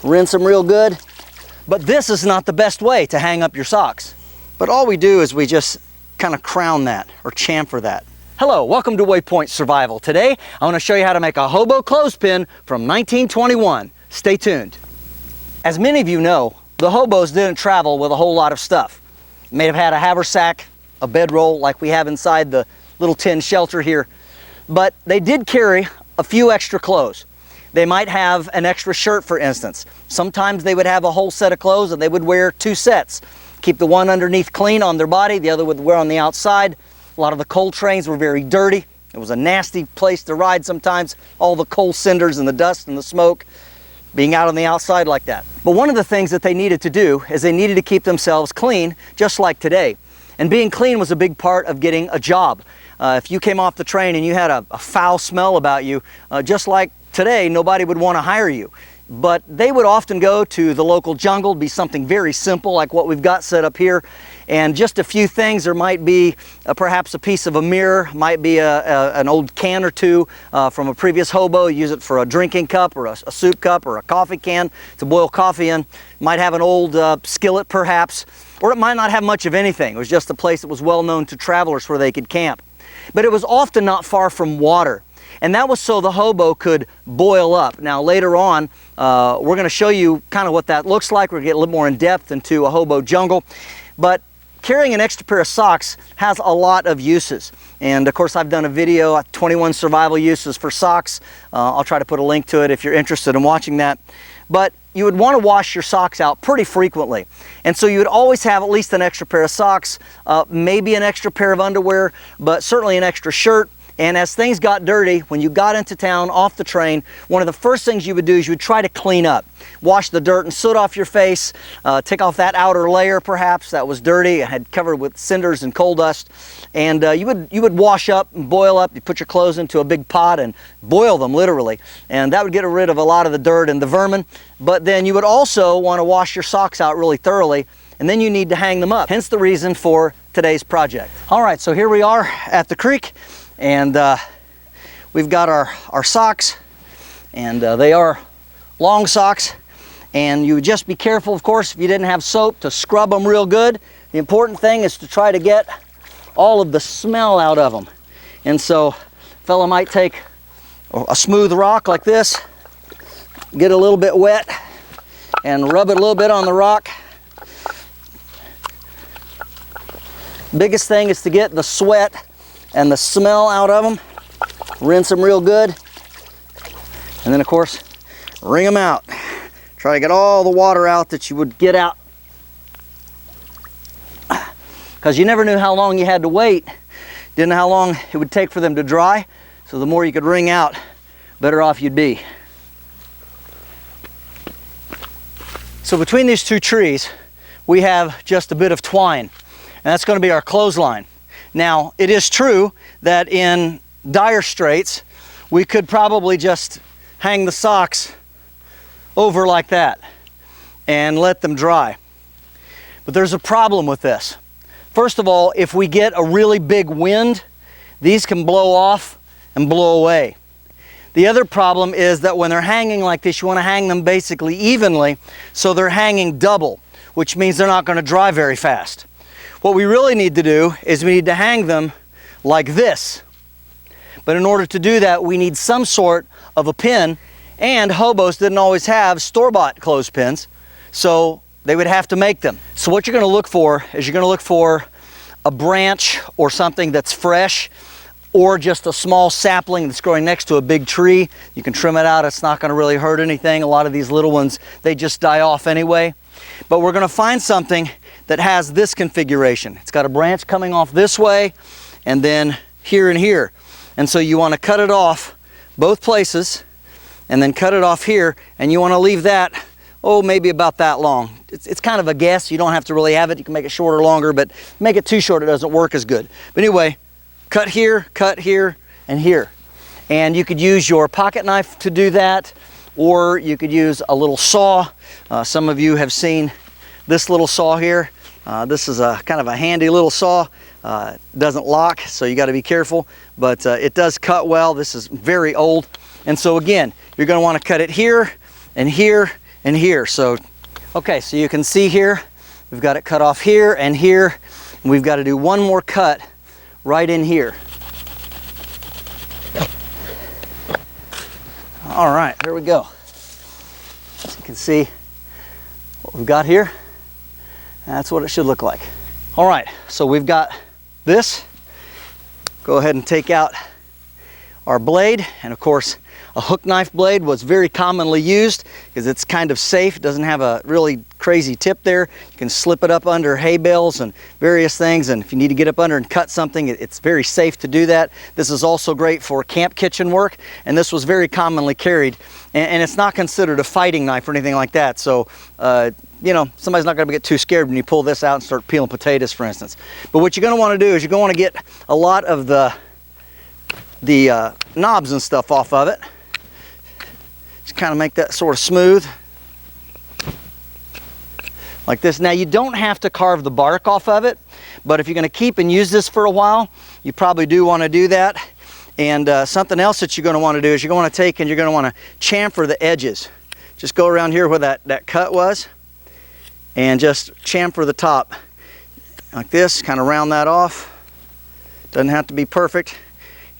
rinse them real good. But this is not the best way to hang up your socks. But all we do is we just kind of crown that or chamfer that. Hello, welcome to WayPoint Survival. Today, I want to show you how to make a hobo clothespin from 1921. Stay tuned. As many of you know, the hobos didn't travel with a whole lot of stuff. They may have had a haversack, a bedroll like we have inside the little tin shelter here, but they did carry a few extra clothes. They might have an extra shirt, for instance. Sometimes they would have a whole set of clothes and they would wear two sets. Keep the one underneath clean on their body, the other would wear on the outside. A lot of the coal trains were very dirty. It was a nasty place to ride sometimes, all the coal cinders and the dust and the smoke being out on the outside like that. But one of the things that they needed to do is they needed to keep themselves clean, just like today. And being clean was a big part of getting a job. If you came off the train and you had a foul smell about you, just like today, nobody would want to hire you. But they would often go to the local jungle, be something very simple like what we've got set up here, and just a few things. There might be perhaps a piece of a mirror, might be an old can or two from a previous hobo. Use it for a drinking cup or a soup cup or a coffee can to boil coffee in. Might have an old skillet perhaps, or it might not have much of anything. It was just a place that was well known to travelers where they could camp. But it was often not far from water. And that was so the hobo could boil up. Now later on, we're going to show you kind of what that looks like. We're going to get a little more in depth into a hobo jungle. But carrying an extra pair of socks has a lot of uses. And of course I've done a video, 21 survival uses for socks. I'll try to put a link to it if you're interested in watching that. But you would want to wash your socks out pretty frequently. And so you would always have at least an extra pair of socks, maybe an extra pair of underwear, but certainly an extra shirt. And as things got dirty, when you got into town, off the train, one of the first things you would do is you would try to clean up. Wash the dirt and soot off your face, take off that outer layer perhaps that was dirty, had covered with cinders and coal dust. And you would wash up and boil up. You put your clothes into a big pot and boil them literally. And that would get rid of a lot of the dirt and the vermin. But then you would also want to wash your socks out really thoroughly, and then you need to hang them up. Hence the reason for today's project. All right, so here we are at the creek. And we've got our socks, and they are long socks, and you would just be careful, of course, if you didn't have soap, to scrub them real good. The important thing is to try to get all of the smell out of them. And so a fella might take a smooth rock like this, get a little bit wet, and rub it a little bit on the rock. Biggest thing is to get the sweat and the smell out of them. Rinse them real good, and then of course wring them out. Try to get all the water out that you would get out, because you never knew how long you had to wait. Didn't know how long it would take for them to dry, so the more you could wring out, better off you'd be. So between these two trees we have just a bit of twine, and that's going to be our clothesline. Now, it is true that in dire straits, we could probably just hang the socks over like that and let them dry. But there's a problem with this. First of all, if we get a really big wind, these can blow off and blow away. The other problem is that when they're hanging like this, you want to hang them basically evenly, so they're hanging double, which means they're not going to dry very fast. What we really need to do is we need to hang them like this. But in order to do that, we need some sort of a pin, and hobos didn't always have store-bought clothespins, so they would have to make them. So what you're going to look for is you're going to look for a branch or something that's fresh, or just a small sapling that's growing next to a big tree. You can trim it out, it's not going to really hurt anything. A lot of these little ones, they just die off anyway. But we're going to find something that has this configuration. It's got a branch coming off this way, and then here and here. And so you want to cut it off both places, and then cut it off here, and you want to leave that, maybe about that long. It's kind of a guess. You don't have to really have it. You can make it shorter or longer, but make it too short, it doesn't work as good. But anyway, cut here, and here. And you could use your pocket knife to do that, or you could use a little saw. Some of you have seen this little saw here. This is a kind of a handy little saw. Doesn't lock, so you got to be careful, but it does cut well. This is very old, and so again, you're going to want to cut it here and here and here. So, okay, so you can see here, we've got it cut off here and here, and we've got to do one more cut right in here. All right, there we go. So you can see what we've got here. That's what it should look like. All right, so we've got this. Go ahead and take out our blade, and of course a hook knife blade was very commonly used because it's kind of safe. It doesn't have a really crazy tip there. You can slip it up under hay bales and various things, and if you need to get up under and cut something, it's very safe to do that. This is also great for camp kitchen work, and this was very commonly carried, and it's not considered a fighting knife or anything like that. So you know, somebody's not going to get too scared when you pull this out and start peeling potatoes, for instance. But what you're going to want to do is you're going to get a lot of the knobs and stuff off of it. Just kind of make that sort of smooth, like this. Now you don't have to carve the bark off of it, but if you're going to keep and use this for a while, you probably do want to do that. And something else that you're going to want to do is you're going to take and you're going to want to chamfer the edges. Just go around here where that cut was, and just chamfer the top like this, kind of round that off. Doesn't have to be perfect.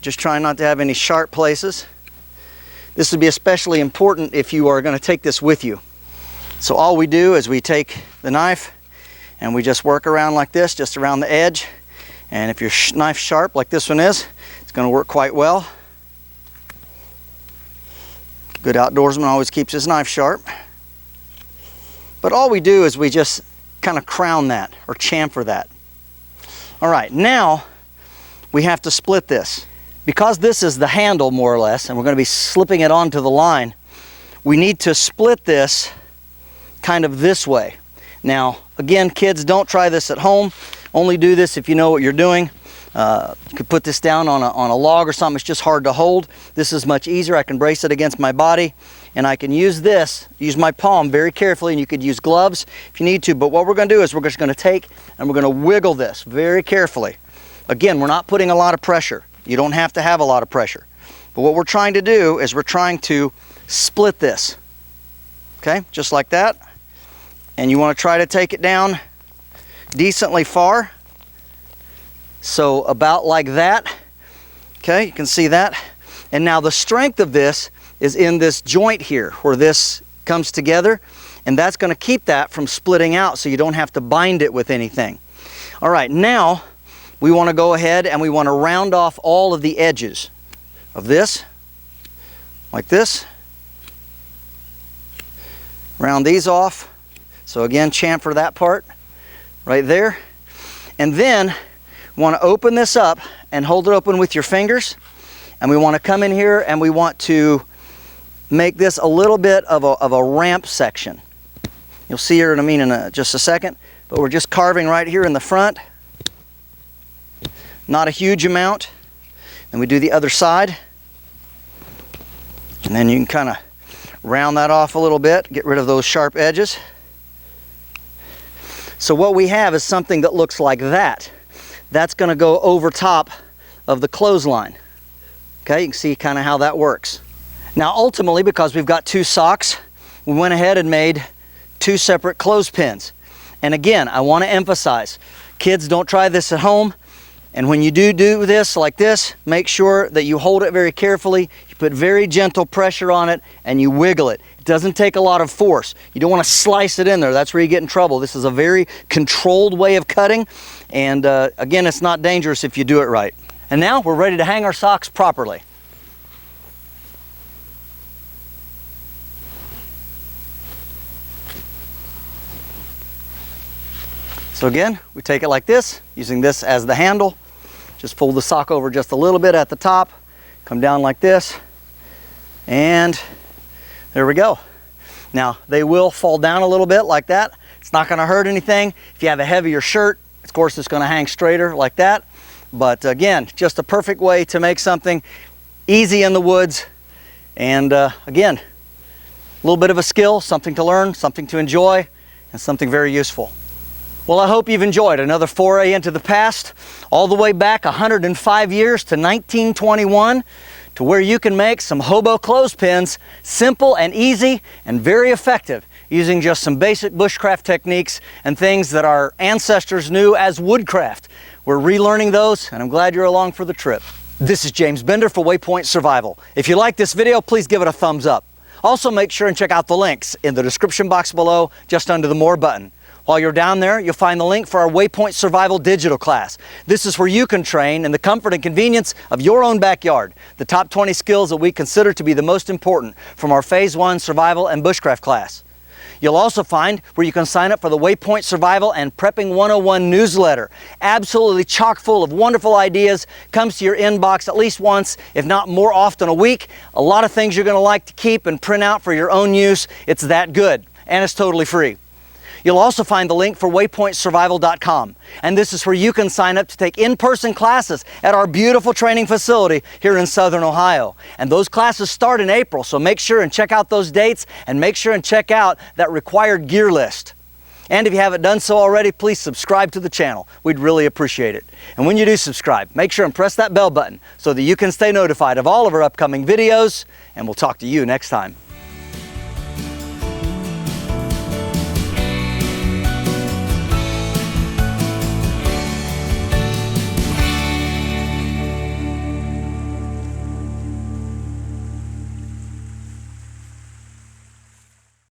Just try not to have any sharp places. This would be especially important if you are going to take this with you. So all we do is we take the knife and we just work around like this, just around the edge. And if your knife's sharp like this one is, it's going to work quite well. Good outdoorsman always keeps his knife sharp. But all we do is we just kind of crown that or chamfer that. All right, now we have to split this. Because this is the handle more or less, and we're going to be slipping it onto the line, we need to split this kind of this way. Now, again, kids, don't try this at home. Only do this if you know what you're doing. You could put this down on a log or something. It's just hard to hold. This is much easier. I can brace it against my body, and I can use my palm very carefully, and you could use gloves if you need to. But what we're going to do is we're just going to take and we're going to wiggle this very carefully. Again, we're not putting a lot of pressure. You don't have to have a lot of pressure. But what we're trying to do is we're trying to split this. Okay, just like that. And you want to try to take it down decently far. So about like that. Okay, you can see that. And now the strength of this is in this joint here where this comes together. And that's going to keep that from splitting out so you don't have to bind it with anything. All right, now we want to go ahead and we want to round off all of the edges of this, like this. Round these off. So again, chamfer that part right there. And then we want to open this up and hold it open with your fingers. And we want to come in here and we want to make this a little bit of a ramp section. You'll see here in just a second, but we're just carving right here in the front. Not a huge amount. Then we do the other side. And then you can kind of round that off a little bit, get rid of those sharp edges. So what we have is something that looks like that. That's going to go over top of the clothesline. Okay, you can see kind of how that works. Now ultimately, because we've got two socks, we went ahead and made two separate clothespins. And again, I want to emphasize, kids, don't try this at home. And when you do this like this, make sure that you hold it very carefully, you put very gentle pressure on it, and you wiggle it. It doesn't take a lot of force. You don't want to slice it in there. That's where you get in trouble. This is a very controlled way of cutting, and again, it's not dangerous if you do it right. And now we're ready to hang our socks properly. So again, we take it like this, using this as the handle. Just fold the sock over just a little bit at the top, come down like this, and there we go. Now, they will fall down a little bit like that. It's not going to hurt anything. If you have a heavier shirt, of course, it's going to hang straighter like that. But again, just a perfect way to make something easy in the woods. And again, a little bit of a skill, something to learn, something to enjoy, and something very useful. Well, I hope you've enjoyed another foray into the past, all the way back 105 years to 1921, to where you can make some hobo clothespins, simple and easy and very effective. using just some basic bushcraft techniques and things that our ancestors knew as woodcraft. We're relearning those, and I'm glad you're along for the trip. This is James Bender for WayPoint Survival. If you like this video, please give it a thumbs up. Also, make sure and check out the links in the description box below, just under the More button. While you're down there, you'll find the link for our WayPoint Survival digital class. This is where you can train in the comfort and convenience of your own backyard. The top 20 skills that we consider to be the most important from our Phase 1 Survival and Bushcraft class. You'll also find where you can sign up for the WayPoint Survival and Prepping 101 newsletter. Absolutely chock full of wonderful ideas, comes to your inbox at least once, if not more often a week. A lot of things you're going to like to keep and print out for your own use. It's that good, and it's totally free. You'll also find the link for waypointsurvival.com, and this is where you can sign up to take in-person classes at our beautiful training facility here in Southern Ohio. And those classes start in April, so make sure and check out those dates, and make sure and check out that required gear list. And if you haven't done so already, please subscribe to the channel. We'd really appreciate it. And when you do subscribe, make sure and press that bell button so that you can stay notified of all of our upcoming videos, and we'll talk to you next time.